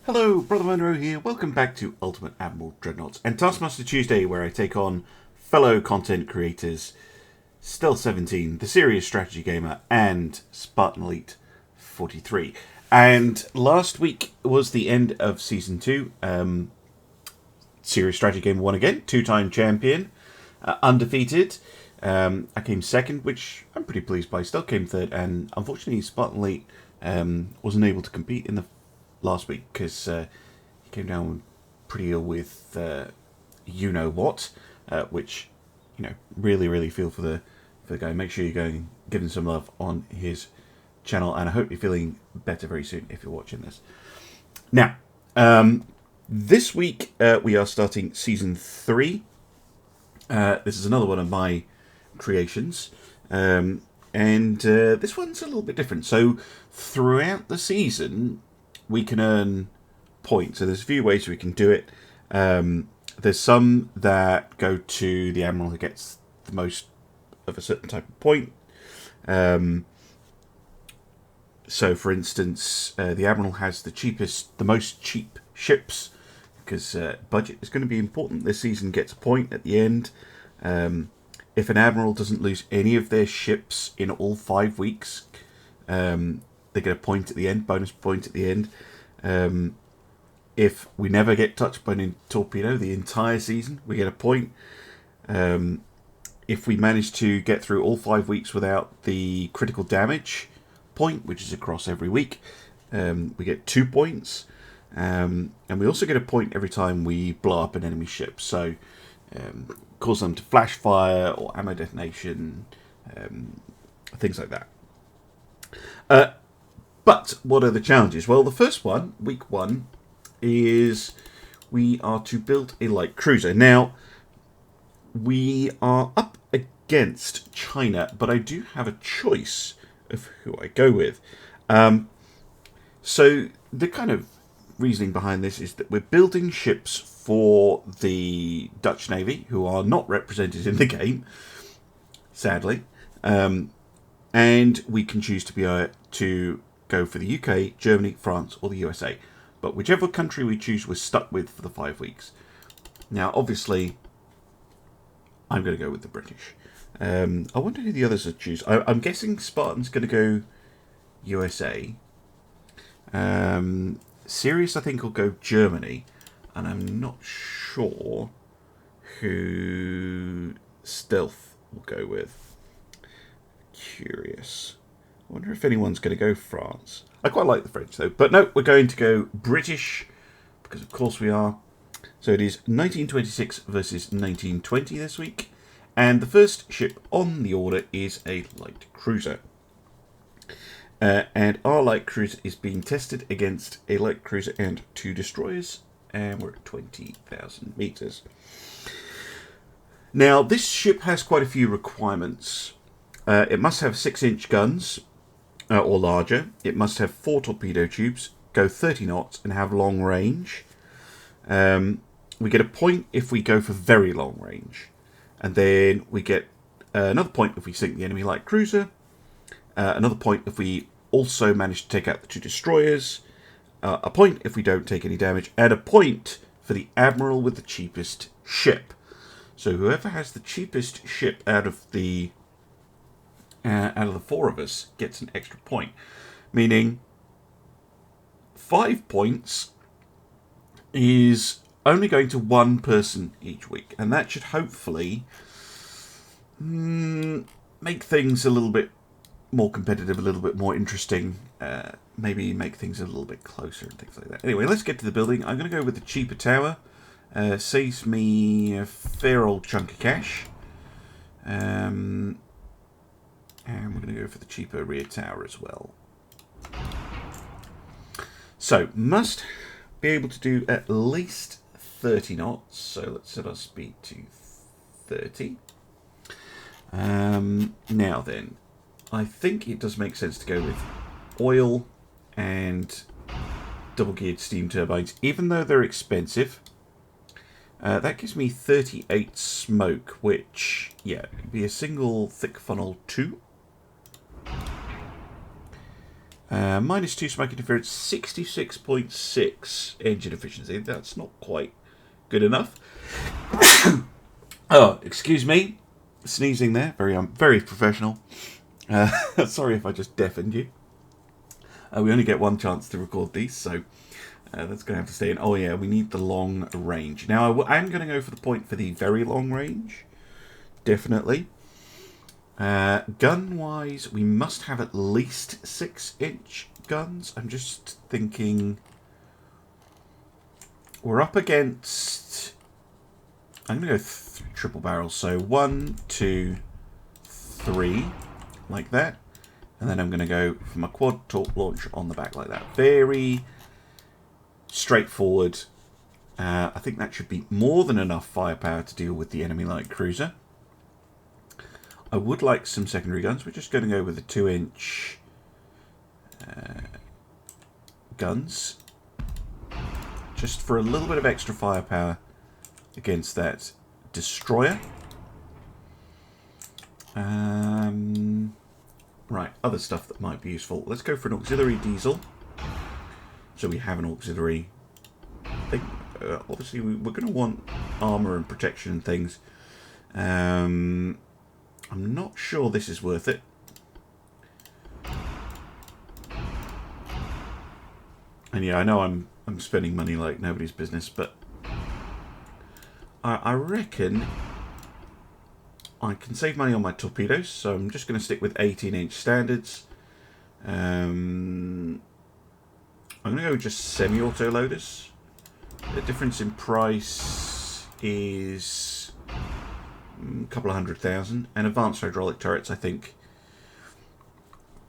Hello, Brother Monroe here. Welcome back to Ultimate Admiral Dreadnoughts and Taskmaster Tuesday, where I take on fellow content creators Stealth 17, the Serious Strategy Gamer, and Spartan Elite 43. And last week was the end of Season 2. Serious Strategy Gamer won again, two-time champion, undefeated. I came second, which I'm pretty pleased by. Still came third, and unfortunately Spartan Elite wasn't able to compete in the last week because he came down pretty ill with you know what, which really feel for the guy. Make sure you go and give him some love on his channel, and I hope you're feeling better very soon if you're watching this. Now, this week we are starting season 3. This is another one of my creations, and this one's a little bit different. So throughout the season we can earn points. So there's a few ways we can do it. There's some that go to the Admiral who gets the most of a certain type of point. So for instance, the Admiral has the most cheap ships, because budget is going to be important. This season gets a point at the end. If an Admiral doesn't lose any of their ships in all 5 weeks, they get a point at the end, bonus point at the end. If we never get touched by a torpedo the entire season, we get a point. If we manage to get through all 5 weeks without the critical damage point, which is across every week, we get 2 points. And we also get a point every time we blow up an enemy ship. So cause them to flash fire or ammo detonation, things like that. But what are the challenges? Well, the first one, week 1, is we are to build a light cruiser. Now, we are up against China, but I do have a choice of who I go with. So the kind of reasoning behind this is that we're building ships for the Dutch Navy, who are not represented in the game, sadly. And we can choose to go for the UK, Germany, France, or the USA. But whichever country we choose, we're stuck with for the 5 weeks. Now, obviously, I'm going to go with the British. I wonder who the others would choose. I'm guessing Spartan's going to go USA. Sirius, I think, will go Germany. And I'm not sure who Stealth will go with. Curious. I wonder if anyone's going to go France. I quite like the French, though. But no, we're going to go British, because of course we are. So it is 1926 versus 1920 this week. And the first ship on the order is a light cruiser. And our light cruiser is being tested against a light cruiser and 2 destroyers. And we're at 20,000 meters. Now, this ship has quite a few requirements. It must have 6-inch guns, or larger. It must have 4 torpedo tubes, go 30 knots, and have long range. We get a point if we go for very long range. And then we get another point if we sink the enemy light cruiser. Another point if we also manage to take out the 2 destroyers. A point if we don't take any damage. And a point for the Admiral with the cheapest ship. So whoever has the cheapest ship out of the 4 of us gets an extra point, meaning 5 points is only going to 1 person each week, and that should hopefully make things a little bit more competitive, a little bit more interesting, maybe make things a little bit closer and things like that. Anyway, let's get to the building. I'm going to go with the cheaper tower. Saves me a fair old chunk of cash. And we're going to go for the cheaper rear tower as well. So, must be able to do at least 30 knots. So, let's set our speed to 30. Now then, I think it does make sense to go with oil and double-geared steam turbines, even though they're expensive. That gives me 38 smoke, which, yeah, could be a single thick funnel 2. -2 smoke interference, 66.6 engine efficiency. That's not quite good enough. Oh, excuse me. Sneezing there. Very professional. Sorry if I just deafened you. We only get one chance to record these, so that's going to have to stay in. Oh yeah, we need the long range. Now, I'm going to go for the point for the very long range. Definitely. Gun-wise, we must have at least 6-inch guns. I'm just thinking... We're up against... I'm going to go triple barrels. So 1, 2, 3, like that. And then I'm going to go for my quad torque launch on the back like that. Very straightforward. I think that should be more than enough firepower to deal with the enemy light cruiser. I would like some secondary guns. We're just going to go with the 2-inch guns. Just for a little bit of extra firepower against that destroyer. Right, other stuff that might be useful. Let's go for an auxiliary diesel. So we have an auxiliary thing. Obviously, we're going to want armor and protection and things. I'm not sure this is worth it. And yeah, I know I'm spending money like nobody's business, but I reckon I can save money on my torpedoes, so I'm just going to stick with 18-inch standards. I'm going to go with just semi-auto loaders. The difference in price is a couple of 100,000. And advanced hydraulic turrets, I think,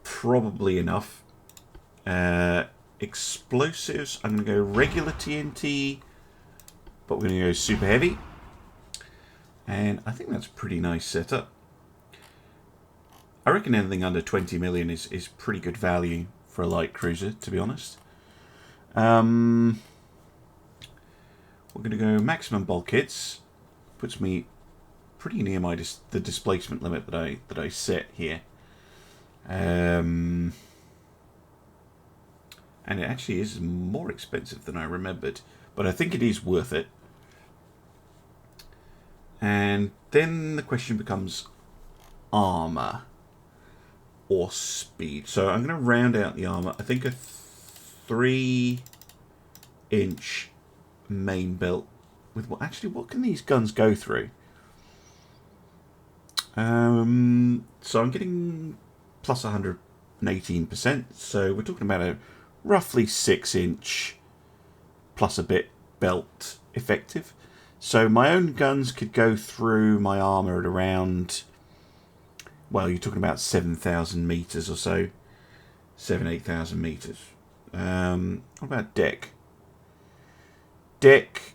probably enough. Explosives, I'm going to go regular TNT, but we're going to go super heavy. And I think that's a pretty nice setup. I reckon anything under 20 million is pretty good value for a light cruiser, to be honest. We're going to go maximum bulkheads. Puts me pretty near the displacement limit that I set here. And it actually is more expensive than I remembered, but I think it is worth it. And then the question becomes armor or speed. So I'm going to round out the armor. I think a 3-inch main belt with what can these guns go through? So I'm getting plus 118%. So we're talking about a roughly 6-inch plus a bit belt effective. So my own guns could go through my armour at around, well, you're talking about 7,000 metres or so. 8,000 metres. What about deck? Deck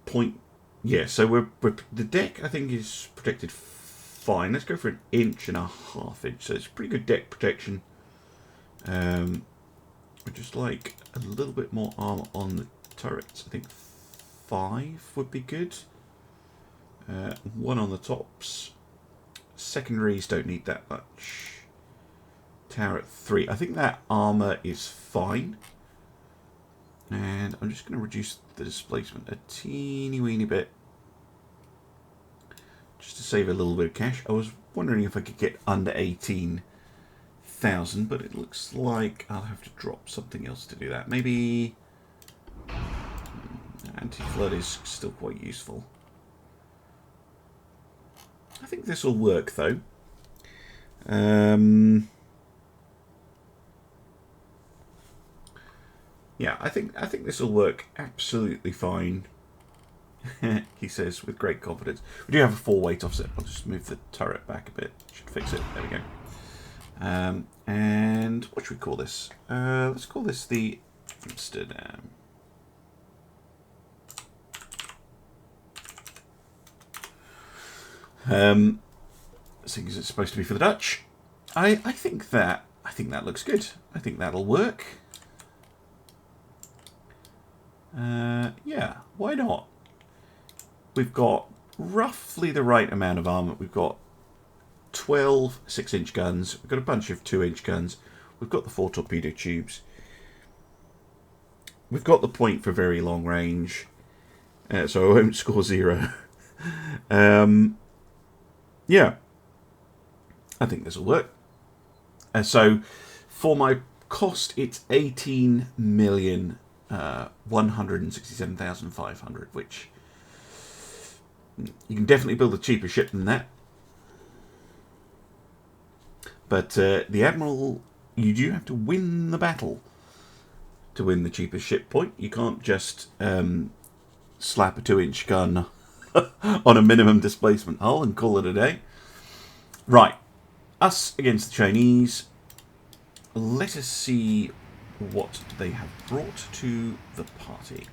point... Yeah, so the deck, I think, is protected fine. Let's go for 1.5 inch. So it's pretty good deck protection. I just like a little bit more armour on the turrets. I think 5 would be good. 1 on the tops. Secondaries don't need that much. Tower at 3. I think that armour is fine. And I'm just going to reduce the displacement a teeny weeny bit. Just to save a little bit of cash. I was wondering if I could get under 18,000, but it looks like I'll have to drop something else to do that. Maybe... Anti-flood is still quite useful. I think this will work though. Yeah, I think this will work absolutely fine. He says with great confidence. We do have a 4-weight offset. I'll just move the turret back a bit. Should fix it. There we go. And what should we call this? Let's call this the Amsterdam. Seeing as it's supposed to be for the Dutch, I think that looks good. I think that'll work. Yeah, why not? We've got roughly the right amount of armor. We've got 12 6-inch guns. We've got a bunch of 2-inch guns. We've got the 4 torpedo tubes. We've got the point for very long range. So I won't score 0. Yeah. I think this will work. So for my cost, it's 18,167,500, which you can definitely build a cheaper ship than that. But the Admiral, you do have to win the battle to win the cheapest ship point. You can't just slap a 2-inch gun on a minimum displacement hull and call it a day. Right. Us against the Chinese. Let us see what they have brought to the party.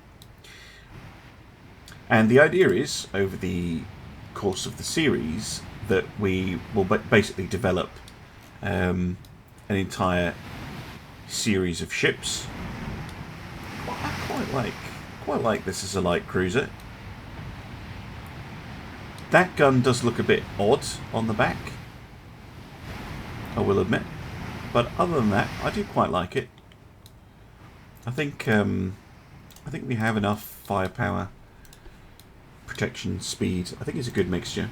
And the idea is, over the course of the series, that we will basically develop an entire series of ships. I quite like this as a light cruiser. That gun does look a bit odd on the back, I will admit, but other than that, I do quite like it. I think we have enough firepower, protection, speed. I think it's a good mixture.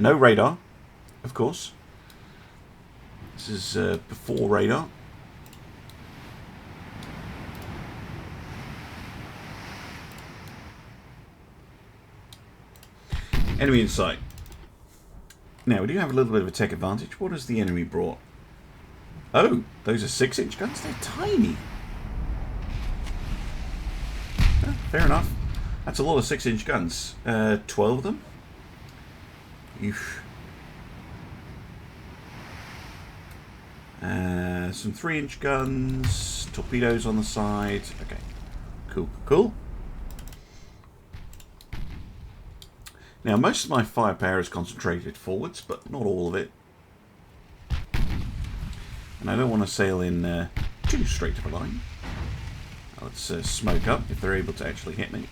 No radar, of course. This is before radar. Enemy in sight. Now, we do have a little bit of a tech advantage. What has the enemy brought? Oh, those are 6-inch guns? They're tiny. Fair enough. That's a lot of 6-inch guns. 12 of them? Oof. Some 3-inch guns. Torpedoes on the side. Okay. Cool, cool. Now, most of my firepower is concentrated forwards, but not all of it. And I don't want to sail in too straight of a line. Let's smoke up if they're able to actually hit me.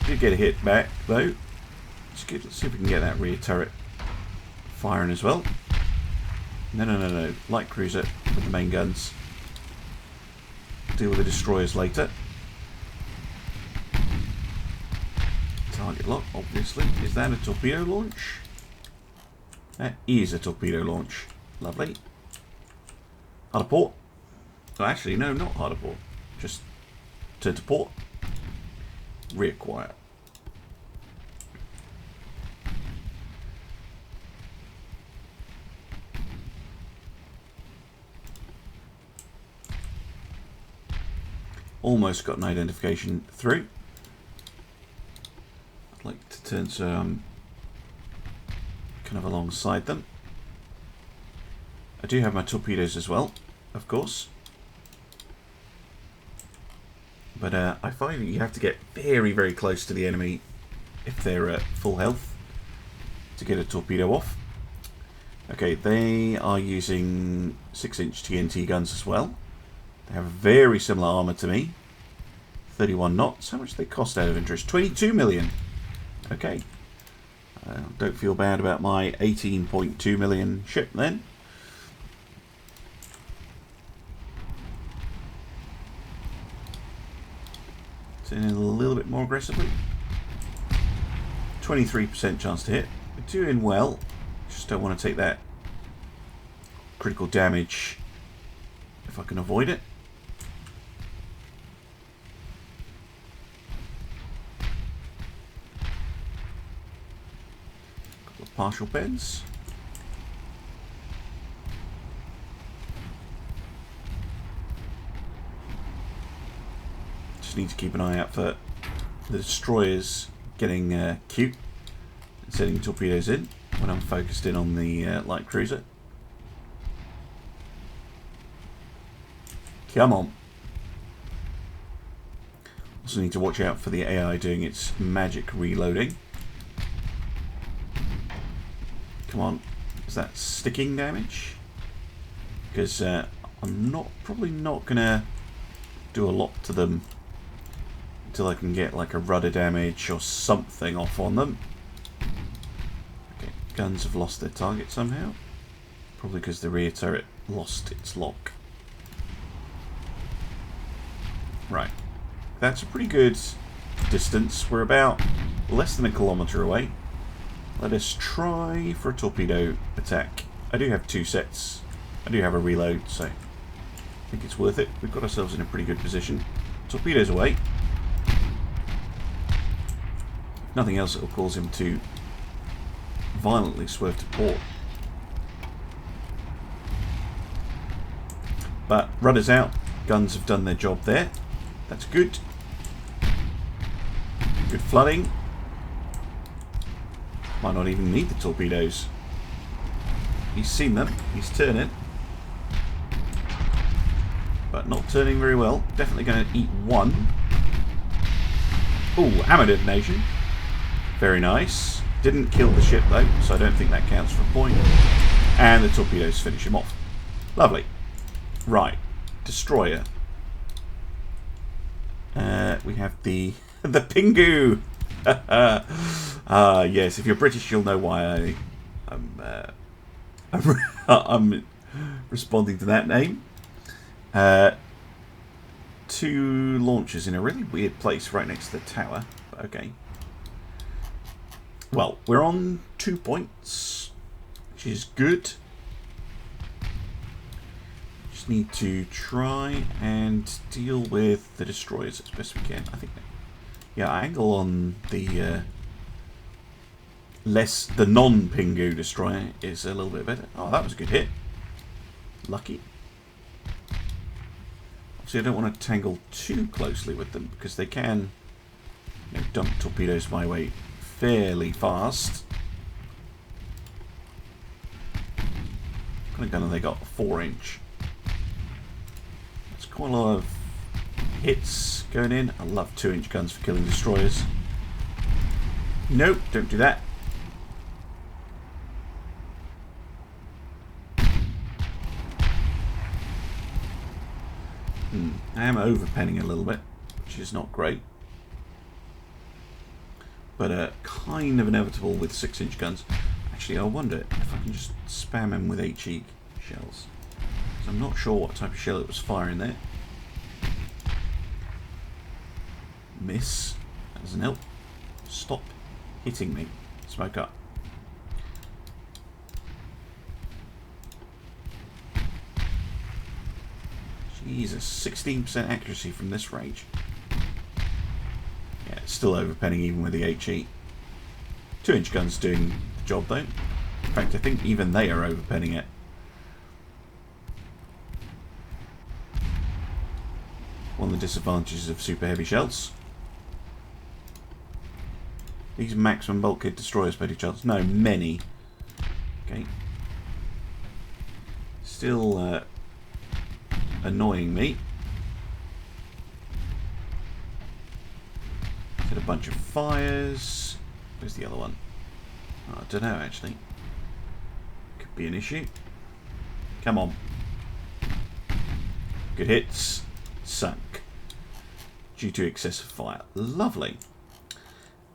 Did get a hit back, though. It's good. Let's see if we can get that rear turret firing as well. No. Light cruiser with the main guns. Deal with the destroyers later. Target lock, obviously. Is that a torpedo launch? That is a torpedo launch. Lovely. Hard to port. Oh, actually, no, not hard to port. Just turn to port. Rear quiet. Almost got an identification through. I'd like to turn some kind of alongside them. I do have my torpedoes as well, of course. But I find that you have to get very, very close to the enemy if they're at full health to get a torpedo off. Okay, they are using 6-inch TNT guns as well. They have very similar armour to me. 31 knots. How much do they cost out of interest? 22 million. Okay. Don't feel bad about my 18.2 million ship then. In a little bit more aggressively. 23% chance to hit. We're doing well. Just don't want to take that critical damage if I can avoid it. Couple of partial bends. Need to keep an eye out for the destroyers getting cute and sending torpedoes in when I'm focused in on the light cruiser. Come on. Also need to watch out for the AI doing its magic reloading. Come on. Is that sticking damage? Because I'm probably not going to do a lot to them until I can get like a rudder damage or something off on them. Guns have lost their target somehow. Probably because the rear turret lost its lock. Right. That's a pretty good distance. We're about less than a kilometre away. Let us try for a torpedo attack. I do have 2 sets. I do have a reload, so I think it's worth it. We've got ourselves in a pretty good position. Torpedoes away. If nothing else, it will cause him to violently swerve to port. But rudder's out. Guns have done their job there. That's good. Good flooding. Might not even need the torpedoes. He's seen them. He's turning. But not turning very well. Definitely going to eat one. Ooh, hammer detonation. Very nice. Didn't kill the ship though, so I don't think that counts for a point. And the torpedoes finish him off. Lovely. Right. Destroyer. We have the Pingu. Yes, if you're British, you'll know why I'm responding to that name. 2 launchers in a really weird place right next to the tower. But okay. Well, we're on 2 points, which is good. Just need to try and deal with the destroyers as best we can. I think, yeah, angle on the non-Pingu destroyer is a little bit better. Oh, that was a good hit. Lucky. Obviously, I don't want to tangle too closely with them because they can, you know, dump torpedoes my way fairly fast. What kind of gun have they got? A 4-inch. That's quite a lot of hits going in. I love 2-inch guns for killing destroyers. Nope, don't do that. I am overpenning a little bit, which is not great. But kind of inevitable with 6-inch guns. Actually, I wonder if I can just spam him with HE shells. So I'm not sure what type of shell it was firing there. Miss. That doesn't help. Stop hitting me. Smoke up. Jesus, 16% accuracy from this range. Yeah, it's still overpenning even with the HE. 2-inch guns doing the job though. In fact, I think even they are overpenning it. One of the disadvantages of super heavy shells. These maximum bulkhead destroyers by any chance? No, many. Okay. Still annoying me. Did a bunch of fires. Where's the other one? Oh, I don't know actually. Could be an issue. Come on. Good hits. Sunk. Due to excessive fire. Lovely.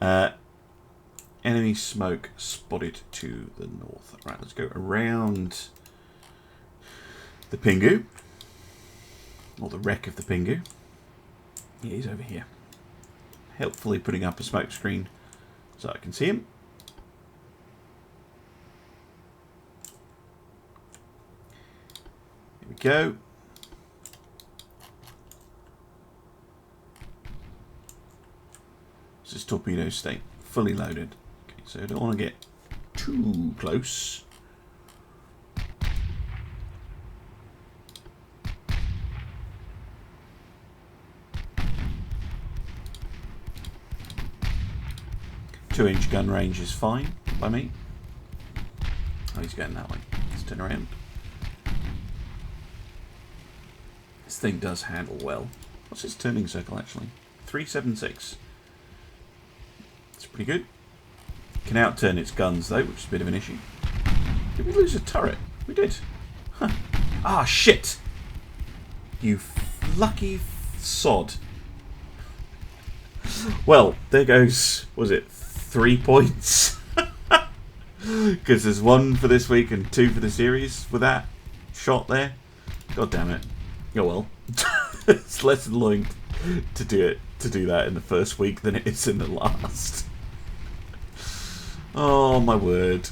Enemy smoke spotted to the north. Right, let's go around the Pingu. Or the wreck of the Pingu. Yeah, he's over here. Helpfully putting up a smoke screen so I can see him. Here we go. This is torpedo state, fully loaded. Okay, so I don't want to get too close. Two-inch gun range is fine by me. Oh, he's going that way. Let's turn around. This thing does handle well. What's its turning circle actually? 376. It's pretty good. Can outturn its guns though, which is a bit of an issue. Did we lose a turret? We did. Huh. Ah, shit! You lucky sod. Well, there goes, was it 3 points? Because there's 1 for this week and 2 for the series with that shot there. God damn it. Oh well. It's less annoying to do that in the first week than it is in the last. Oh my word.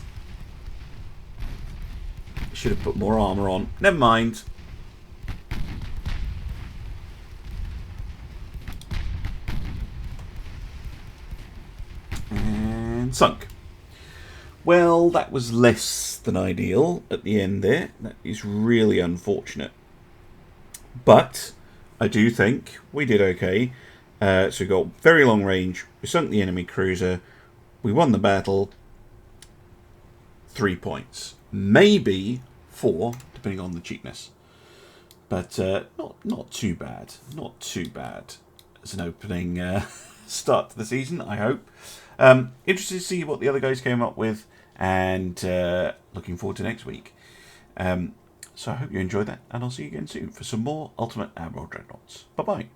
Should have put more armour on. Never mind. And sunk. Well, that was less than ideal at the end there. That is really unfortunate. But I do think we did okay. So we got very long range. We sunk the enemy cruiser. We won the battle. 3 points. Maybe 4, depending on the cheapness. But not too bad. Not too bad as an opening start to the season, I hope. Interested to see what the other guys came up with. And looking forward to next week. So I hope you enjoyed that. And I'll see you again soon for some more Ultimate Admiral Dreadnoughts. Bye-bye.